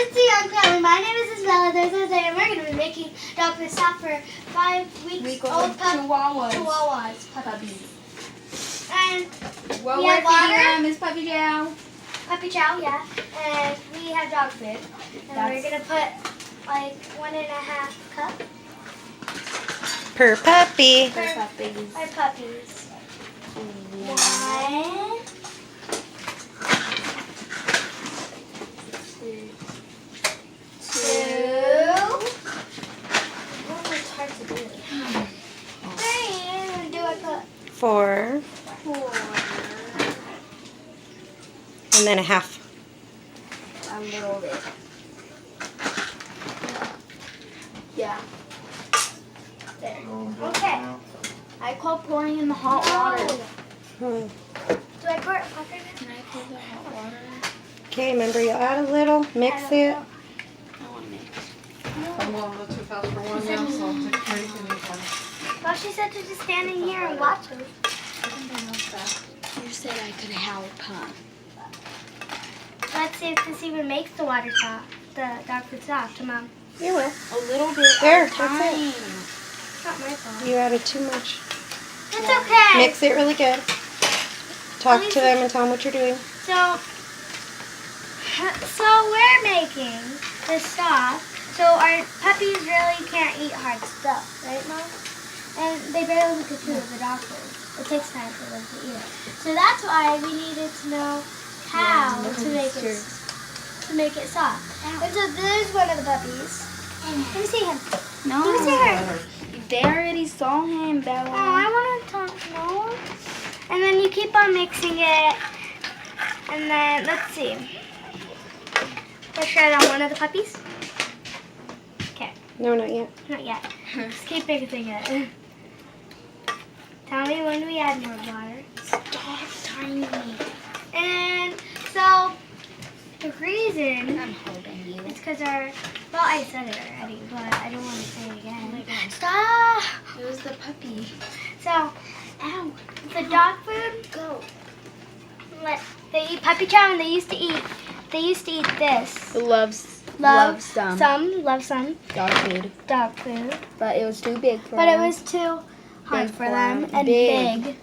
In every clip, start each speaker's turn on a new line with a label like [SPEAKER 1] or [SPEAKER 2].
[SPEAKER 1] it's the Young Family. My name is Isabella. There's Jose, and we're going to be making dog food soft for 5 weeks old Chihuahuas puppies. And
[SPEAKER 2] what
[SPEAKER 1] we
[SPEAKER 2] we're
[SPEAKER 1] have water.
[SPEAKER 2] feeding them is puppy chow.
[SPEAKER 1] Puppy chow, yeah. And we have dog food. And we're going to put like 1.5 cup
[SPEAKER 3] Per puppy.
[SPEAKER 1] per puppies. 1, 2. It's hard to do. 3. Do I put
[SPEAKER 3] 4.
[SPEAKER 1] 4?
[SPEAKER 3] And then a half.
[SPEAKER 2] A little bit. Yeah.
[SPEAKER 1] There. Okay.
[SPEAKER 2] I call pouring in the hot water.
[SPEAKER 3] Hmm.
[SPEAKER 1] Do I pour it pucker?
[SPEAKER 2] Can I pour the hot water?
[SPEAKER 3] Okay, remember you add a little, mix it.
[SPEAKER 2] I want to mix.
[SPEAKER 4] I'm going a little too fast for one now, so I'll take care of anything.
[SPEAKER 1] Well, she said to just stand in here and watch her.
[SPEAKER 2] You said I could help, huh?
[SPEAKER 1] Let's see if this even makes the water soft, the dog food soft, Mom.
[SPEAKER 3] You will.
[SPEAKER 2] A little bit
[SPEAKER 3] There,
[SPEAKER 2] at a
[SPEAKER 3] that's it.
[SPEAKER 2] time.
[SPEAKER 1] It's not my fault.
[SPEAKER 3] You added too much.
[SPEAKER 1] It's okay.
[SPEAKER 3] Mix it really good. Talk to them and tell them what you're doing.
[SPEAKER 1] So we're making this soft. So our puppies really can't eat hard stuff, right, Mom? And they barely could chew the dog food. It takes time for them to eat it. So that's why we needed to know how to make it soft. And so there's one of the puppies. Let me see him.
[SPEAKER 2] No.
[SPEAKER 1] Let me see her.
[SPEAKER 2] They already saw him, Bella.
[SPEAKER 1] Oh, I want to talk more. And then you keep on mixing it. And then, let's see. Let's try it on one of the puppies. Okay,
[SPEAKER 3] No, not yet.
[SPEAKER 1] not yet. Just keep mixing it. Tell me when we add more water.
[SPEAKER 2] Stop, tiny.
[SPEAKER 1] And so, the reason
[SPEAKER 2] I'm holding you.
[SPEAKER 1] is because well, I said it already, but I don't want to say it again.
[SPEAKER 2] Oh my God.
[SPEAKER 1] Stop!
[SPEAKER 2] It was the puppy.
[SPEAKER 1] So,
[SPEAKER 2] Ow.
[SPEAKER 1] the dog food,
[SPEAKER 2] Go.
[SPEAKER 1] they eat puppy chow, and they used to eat this.
[SPEAKER 2] Love some
[SPEAKER 1] Love some
[SPEAKER 2] dog food.
[SPEAKER 1] dog food.
[SPEAKER 2] But it was too big for
[SPEAKER 1] But
[SPEAKER 2] them.
[SPEAKER 1] it was too hard
[SPEAKER 2] Big
[SPEAKER 1] for
[SPEAKER 2] for
[SPEAKER 1] them,
[SPEAKER 2] them.
[SPEAKER 1] and
[SPEAKER 2] Big.
[SPEAKER 1] big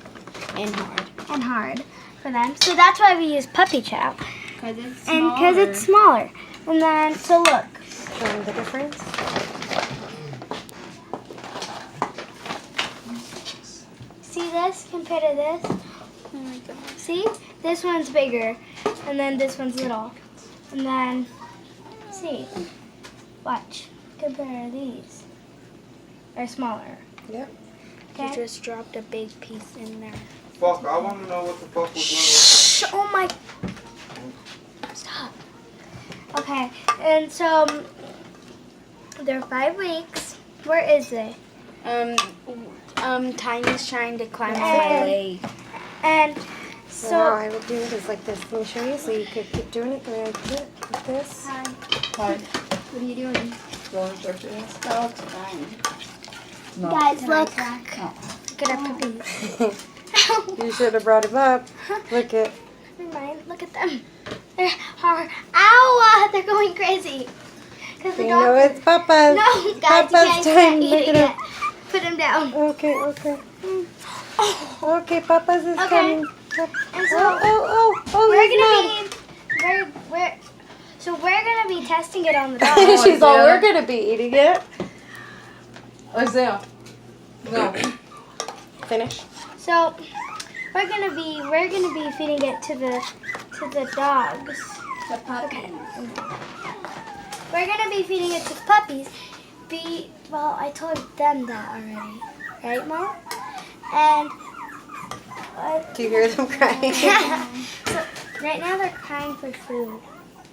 [SPEAKER 2] and hard.
[SPEAKER 1] and hard for them. So that's why we use puppy chow.
[SPEAKER 2] Because it's
[SPEAKER 1] And because it's smaller. And then, so look.
[SPEAKER 3] Show them the difference.
[SPEAKER 1] See this compared to this?
[SPEAKER 2] Oh my God.
[SPEAKER 1] See? This one's bigger. And then this one's little. And then, see. Watch. Compare these. They're smaller.
[SPEAKER 3] Yep.
[SPEAKER 2] You
[SPEAKER 1] Okay?
[SPEAKER 2] just dropped a big piece in there.
[SPEAKER 4] Fuck, I want to know what the fuck was
[SPEAKER 1] Shh! Oh my. Stop. Okay. And so, they're 5 weeks. Where is they?
[SPEAKER 2] Tiny's trying to climb
[SPEAKER 1] Yeah.
[SPEAKER 2] on my leg.
[SPEAKER 1] And
[SPEAKER 3] So
[SPEAKER 1] so.
[SPEAKER 3] how I would do it is like this. Let me show you so you could keep doing it the way I did it. Like this.
[SPEAKER 1] Hi.
[SPEAKER 4] Hi.
[SPEAKER 2] What are you doing?
[SPEAKER 4] Going to check the ass?
[SPEAKER 2] Oh, it's fine.
[SPEAKER 4] No.
[SPEAKER 1] Guys, look.
[SPEAKER 4] No.
[SPEAKER 1] Look at our puppies.
[SPEAKER 3] You should have brought him up. Look at.
[SPEAKER 1] Never mind. Look at them. They're hard. Ow! They're going crazy. Cause the
[SPEAKER 3] You
[SPEAKER 1] dog.
[SPEAKER 3] know it's Papa's.
[SPEAKER 1] No, guys,
[SPEAKER 3] Papa's
[SPEAKER 1] you guys
[SPEAKER 3] time.
[SPEAKER 1] can't
[SPEAKER 3] Look
[SPEAKER 1] eat
[SPEAKER 3] at
[SPEAKER 1] it
[SPEAKER 3] him.
[SPEAKER 1] yet. Put him down.
[SPEAKER 3] Okay, okay. Okay, Papa's is
[SPEAKER 1] Okay.
[SPEAKER 3] coming.
[SPEAKER 1] And so
[SPEAKER 3] Oh,
[SPEAKER 1] we're
[SPEAKER 3] he's
[SPEAKER 1] gonna be we're gonna be testing it on the
[SPEAKER 3] mad.
[SPEAKER 1] dog.
[SPEAKER 3] She's all, we're gonna be eating it.
[SPEAKER 4] Isaiah. No.
[SPEAKER 3] Finish.
[SPEAKER 1] So we're gonna be feeding it to the dogs.
[SPEAKER 2] The puppy.
[SPEAKER 1] We're gonna be feeding it to the puppies. Well, I told them that already, right, Mom? And
[SPEAKER 3] Do you hear them crying?
[SPEAKER 1] so right now they're crying for food.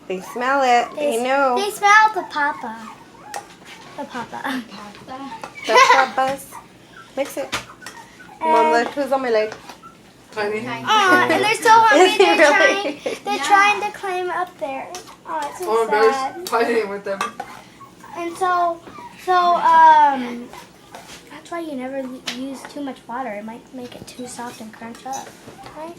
[SPEAKER 3] They smell it. They know.
[SPEAKER 1] They smell the papa. The papa.
[SPEAKER 3] That's Papa's. Mix it. Mom, look who's on my leg.
[SPEAKER 4] Tiny.
[SPEAKER 1] Aw, and they're so hungry.
[SPEAKER 3] Is he really?
[SPEAKER 1] They're trying to climb up there. Oh, it's so
[SPEAKER 4] Oh,
[SPEAKER 1] sad.
[SPEAKER 4] there's fighting with them.
[SPEAKER 1] And so that's why you never use too much water. It might make it too soft and crunch up, right?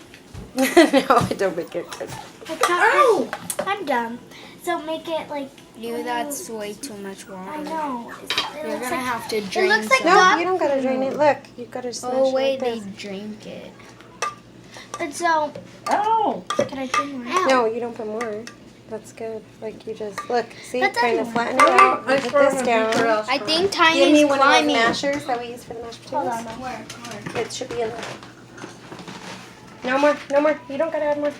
[SPEAKER 3] No, don't make it good.
[SPEAKER 1] It's not I'm dumb. So make it like.
[SPEAKER 2] You, that's way too much
[SPEAKER 1] I
[SPEAKER 2] water.
[SPEAKER 1] know.
[SPEAKER 2] You're gonna have to drain
[SPEAKER 1] looks like
[SPEAKER 2] some.
[SPEAKER 3] No, you don't gotta drain it. Look, you gotta smash
[SPEAKER 2] Oh
[SPEAKER 3] it
[SPEAKER 2] wait,
[SPEAKER 3] like
[SPEAKER 2] they
[SPEAKER 3] this.
[SPEAKER 2] drink it.
[SPEAKER 1] And so,
[SPEAKER 4] Oh!
[SPEAKER 1] can I do more?
[SPEAKER 3] No, you don't put more. That's good. Like you just look, see,
[SPEAKER 1] That's
[SPEAKER 3] kind of
[SPEAKER 1] enough.
[SPEAKER 3] flatten it out.
[SPEAKER 4] I
[SPEAKER 3] Put
[SPEAKER 4] swear
[SPEAKER 3] this
[SPEAKER 4] I'm
[SPEAKER 3] down.
[SPEAKER 2] I think
[SPEAKER 3] Give
[SPEAKER 2] Tiny's
[SPEAKER 3] me one of those
[SPEAKER 2] climbing.
[SPEAKER 3] mashers that we use for the mashed
[SPEAKER 1] Hold on.
[SPEAKER 3] potatoes. It should be in there. No more, no more. You don't gotta add more.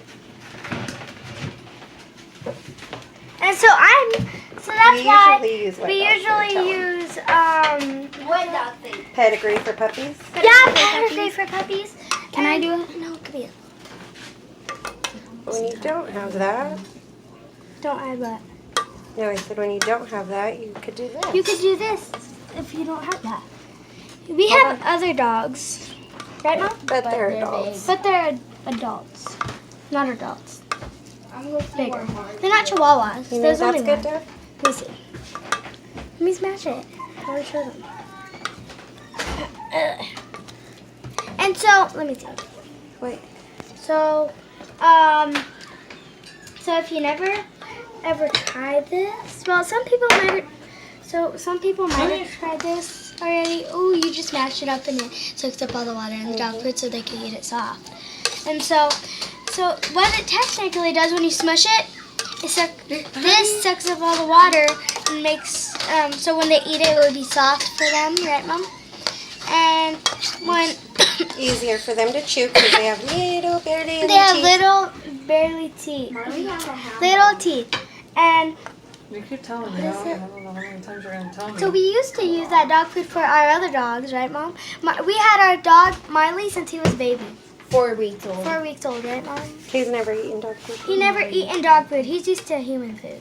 [SPEAKER 1] And so that's
[SPEAKER 3] We
[SPEAKER 1] why
[SPEAKER 3] usually use
[SPEAKER 1] we
[SPEAKER 3] wet
[SPEAKER 1] usually use
[SPEAKER 3] pedigree for puppies.
[SPEAKER 1] pedigree for puppies.
[SPEAKER 2] Can I do it?
[SPEAKER 1] No, come here.
[SPEAKER 3] When you don't have that,
[SPEAKER 1] Don't add what?
[SPEAKER 3] no, I said when you don't have that, you could do this.
[SPEAKER 1] You could do this if you don't have that. We have other dogs, right, Mom?
[SPEAKER 3] But they're
[SPEAKER 2] they're
[SPEAKER 3] adults.
[SPEAKER 1] But they're adults, not adults.
[SPEAKER 2] I'm looking
[SPEAKER 1] Bigger.
[SPEAKER 2] more hard.
[SPEAKER 1] They're not Chihuahuas.
[SPEAKER 3] You think
[SPEAKER 1] There's
[SPEAKER 3] that's
[SPEAKER 1] only
[SPEAKER 3] good,
[SPEAKER 1] one.
[SPEAKER 3] Dad?
[SPEAKER 1] Let me see. Let me smash it. I want to show them. And so, let me see.
[SPEAKER 3] Wait.
[SPEAKER 1] So, so if you never ever tried this, well, some people might have tried this already. Oh, you just mash it up and it soaks up all the water in the dog food so they can eat it soft. And so what it technically does when you smush it, this sucks up all the water and makes, so when they eat it, it would be soft for them, right, Mom? And when
[SPEAKER 3] Easier for them to chew because they have little barely
[SPEAKER 1] they have
[SPEAKER 3] teeth.
[SPEAKER 1] little, barely teeth, little teeth, and
[SPEAKER 4] You keep telling me. I don't know how many times you're going to tell me.
[SPEAKER 1] so we used to use that dog food for our other dogs, right, Mom? We had our dog Miley since he was a baby,
[SPEAKER 2] 4 weeks old.
[SPEAKER 1] 4 weeks old, right, Mom?
[SPEAKER 3] He's never eaten dog food.
[SPEAKER 1] He never eaten dog food. He's used to human food.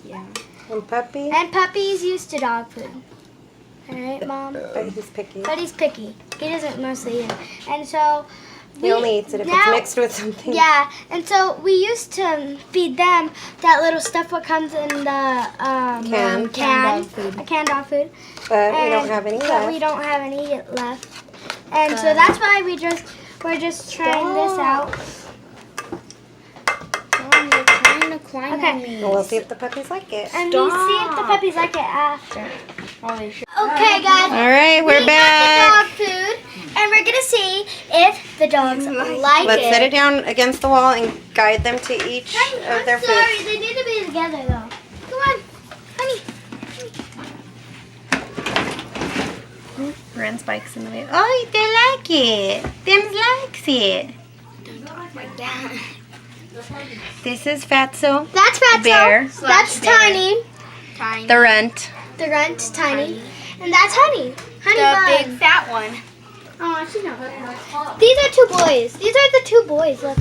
[SPEAKER 2] Yeah.
[SPEAKER 3] And puppy,
[SPEAKER 1] And puppy's used to dog food. All right, Mom?
[SPEAKER 3] but he's picky.
[SPEAKER 1] But he's picky. He doesn't mostly eat it. And so
[SPEAKER 3] He only eats it if it's mixed with something.
[SPEAKER 1] Yeah, and so we used to feed them that little stuff what comes in the
[SPEAKER 3] Can.
[SPEAKER 2] Canned dog food.
[SPEAKER 1] a canned dog food.
[SPEAKER 3] But we don't have any
[SPEAKER 1] But
[SPEAKER 3] left.
[SPEAKER 1] we don't have any left. And so that's why we're just trying this out.
[SPEAKER 2] Mom, you're trying to climb
[SPEAKER 1] Okay.
[SPEAKER 2] on me.
[SPEAKER 3] And we'll see if the puppies like it.
[SPEAKER 1] And we see if the puppies like it after.
[SPEAKER 2] Oh, they should.
[SPEAKER 1] Okay, guys.
[SPEAKER 3] All right, we're
[SPEAKER 1] we
[SPEAKER 3] back.
[SPEAKER 1] got the dog food, and we're gonna see if the dogs like
[SPEAKER 3] Let's
[SPEAKER 1] it.
[SPEAKER 3] set it down against the wall and guide them to each of their
[SPEAKER 1] I'm sorry,
[SPEAKER 3] food.
[SPEAKER 1] they need to be together though. Come on, honey.
[SPEAKER 3] Ren spikes in the way. Oh, they like it. Them likes it.
[SPEAKER 2] Like that.
[SPEAKER 3] This is Fatso.
[SPEAKER 1] That's Fatso.
[SPEAKER 3] Bear.
[SPEAKER 1] That's
[SPEAKER 2] Bear.
[SPEAKER 1] Tiny.
[SPEAKER 2] Tiny.
[SPEAKER 3] The runt.
[SPEAKER 1] The runt's Tiny. And that's Honey. Honey
[SPEAKER 2] The
[SPEAKER 1] Bun.
[SPEAKER 2] big fat one.
[SPEAKER 1] Oh, she's not. These are 2 boys. These are the 2 boys. Look.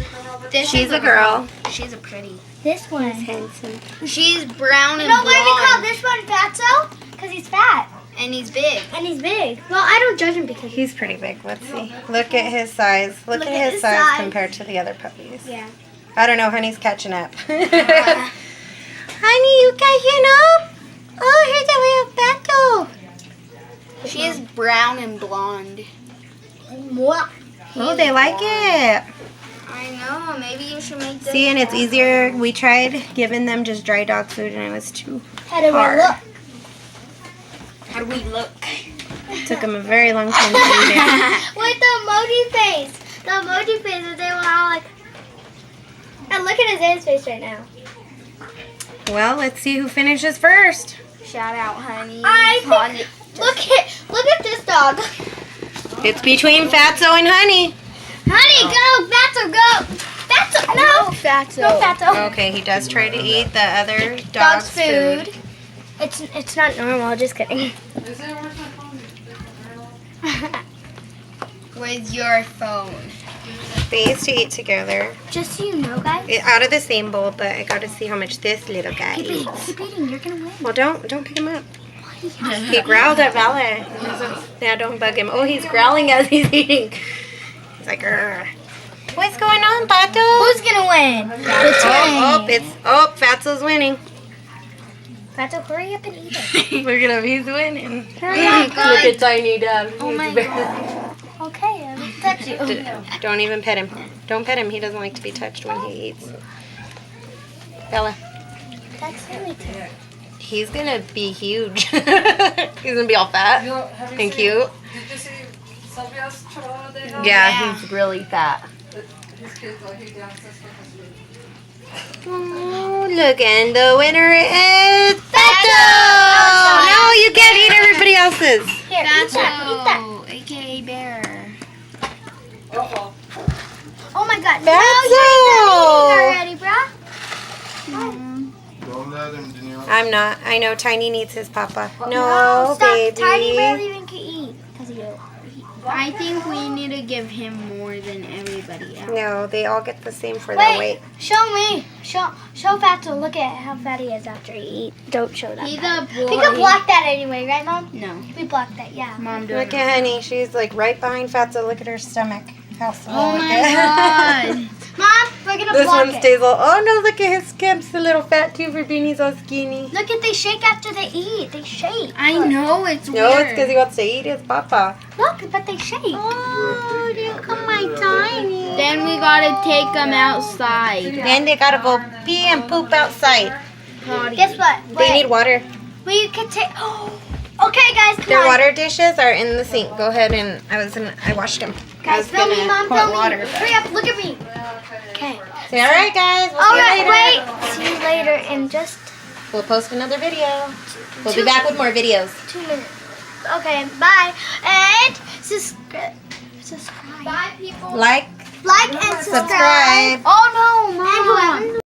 [SPEAKER 2] This
[SPEAKER 3] She's
[SPEAKER 2] is
[SPEAKER 3] a girl.
[SPEAKER 2] She's a pretty.
[SPEAKER 1] This one.
[SPEAKER 3] Handsome.
[SPEAKER 2] She's brown and
[SPEAKER 1] You know why we call
[SPEAKER 2] blonde.
[SPEAKER 1] this one Fatso? Because he's fat.
[SPEAKER 2] And he's big.
[SPEAKER 1] And he's big. Well, I don't judge him because
[SPEAKER 3] He's pretty big. Let's see. Look at his size. Look at his size compared to the other puppies.
[SPEAKER 1] Yeah.
[SPEAKER 3] I don't know. Honey's catching up. Honey, you catching up? Oh, here's a little Fatso.
[SPEAKER 2] She is brown and blonde.
[SPEAKER 3] Oh, they like it.
[SPEAKER 2] I know. Maybe you should make this.
[SPEAKER 3] See, and it's easier. We tried giving them just dry dog food, and it was too
[SPEAKER 1] How do we
[SPEAKER 3] hard.
[SPEAKER 1] look?
[SPEAKER 2] How do we look?
[SPEAKER 3] It took them a very long time to eat it.
[SPEAKER 1] With the emoji face. The emoji face that they were all like. And look at his face right now.
[SPEAKER 3] Well, let's see who finishes first.
[SPEAKER 2] Shout out, honey.
[SPEAKER 1] I think. Look at this dog.
[SPEAKER 3] It's between Fatso and Honey.
[SPEAKER 1] Honey, go! Fatso, go! Fatso, no!
[SPEAKER 2] Fatso.
[SPEAKER 1] No, Fatso.
[SPEAKER 3] Okay, he does try to eat the other dog's food.
[SPEAKER 1] It's not normal, just kidding.
[SPEAKER 4] Is it worth my phone?
[SPEAKER 2] With your phone.
[SPEAKER 3] They used to eat together.
[SPEAKER 1] Just so you know, guys.
[SPEAKER 3] Out of the same bowl, but I got to see how much this little guy
[SPEAKER 1] Keep eating,
[SPEAKER 3] eats.
[SPEAKER 1] keep eating, you're gonna win.
[SPEAKER 3] Well, don't pick him up. He growled at Bella. Yeah, don't bug him. Oh, he's growling as he's eating. He's like, "Grr." What's going on, Pato?
[SPEAKER 1] Who's gonna win?
[SPEAKER 3] Fatso's winning.
[SPEAKER 1] Fatso, hurry up and eat it.
[SPEAKER 3] Look at him, he's winning.
[SPEAKER 1] Hurry up.
[SPEAKER 3] Look at Tiny Dad.
[SPEAKER 1] Oh my god. Okay, I'll touch you.
[SPEAKER 3] Don't even pet him. Don't pet him. He doesn't like to be touched when he eats. Bella.
[SPEAKER 1] That's really cute.
[SPEAKER 3] He's gonna be huge. He's gonna be all fat
[SPEAKER 4] You know, have you
[SPEAKER 3] and
[SPEAKER 4] seen-
[SPEAKER 3] cute.
[SPEAKER 4] Did you see Sylvia's Chihuahua they have?
[SPEAKER 3] Yeah, he's really fat.
[SPEAKER 4] His kids like he dances with his food.
[SPEAKER 3] Oh, look, and the winner is Beto! No, you can't eat everybody else's.
[SPEAKER 1] Here, eat that.
[SPEAKER 2] Beto, aka Bear.
[SPEAKER 4] Uh-oh.
[SPEAKER 1] Oh my god.
[SPEAKER 3] Beto!
[SPEAKER 1] No, you're already, bruh.
[SPEAKER 5] Don't let him, Danielle.
[SPEAKER 3] I'm not. I know Tiny needs his papa. No,
[SPEAKER 1] No, stop.
[SPEAKER 3] baby.
[SPEAKER 1] Tiny barely even can eat because of you.
[SPEAKER 2] I think we need to give him more than everybody else.
[SPEAKER 3] No, they all get the same for their weight.
[SPEAKER 1] Show me. Show Fatso. Look at how fat he is after he eat. Don't show that.
[SPEAKER 2] He's
[SPEAKER 1] fat.
[SPEAKER 2] a boy.
[SPEAKER 1] We could block that anyway, right, Mom?
[SPEAKER 2] No.
[SPEAKER 1] We blocked that, yeah.
[SPEAKER 2] Mom, do
[SPEAKER 3] Look
[SPEAKER 2] it.
[SPEAKER 3] at Honey. She's like right behind Fatso. Look at her stomach. How small
[SPEAKER 2] Oh
[SPEAKER 3] it
[SPEAKER 2] my
[SPEAKER 3] is.
[SPEAKER 2] god.
[SPEAKER 1] Mom, we're gonna
[SPEAKER 3] This
[SPEAKER 1] block
[SPEAKER 3] one
[SPEAKER 1] it.
[SPEAKER 3] stays all. Oh no! Look at his skims. The little fat too for being he's all skinny.
[SPEAKER 1] Look at they shake after they eat. They shake.
[SPEAKER 2] I know it's
[SPEAKER 3] No, it's
[SPEAKER 2] weird.
[SPEAKER 3] because he wants to eat his papa.
[SPEAKER 1] Look, but they shake.
[SPEAKER 3] Oh, you come my Tiny.
[SPEAKER 2] Then we gotta take him outside.
[SPEAKER 3] Then they gotta go pee and poop outside.
[SPEAKER 1] Guess what?
[SPEAKER 3] They need water.
[SPEAKER 1] We could take. Okay, guys, come
[SPEAKER 3] Their
[SPEAKER 1] on.
[SPEAKER 3] water dishes are in the sink. Go ahead and I washed them. I
[SPEAKER 1] Guys,
[SPEAKER 3] was
[SPEAKER 1] film me,
[SPEAKER 3] gonna
[SPEAKER 1] Mom,
[SPEAKER 3] pour
[SPEAKER 1] film me.
[SPEAKER 3] water.
[SPEAKER 1] Hurry up, look at me. Okay.
[SPEAKER 3] Say all right, guys. We'll
[SPEAKER 1] All
[SPEAKER 3] see
[SPEAKER 1] right,
[SPEAKER 3] you later.
[SPEAKER 1] wait. See you later in just
[SPEAKER 3] We'll post another video. We'll be back with more videos.
[SPEAKER 1] 2 minutes. Okay, bye. And subscribe.
[SPEAKER 2] Bye, people.
[SPEAKER 3] Like,
[SPEAKER 1] Like and subscribe.
[SPEAKER 3] subscribe.
[SPEAKER 1] Oh no, Mom. And whoever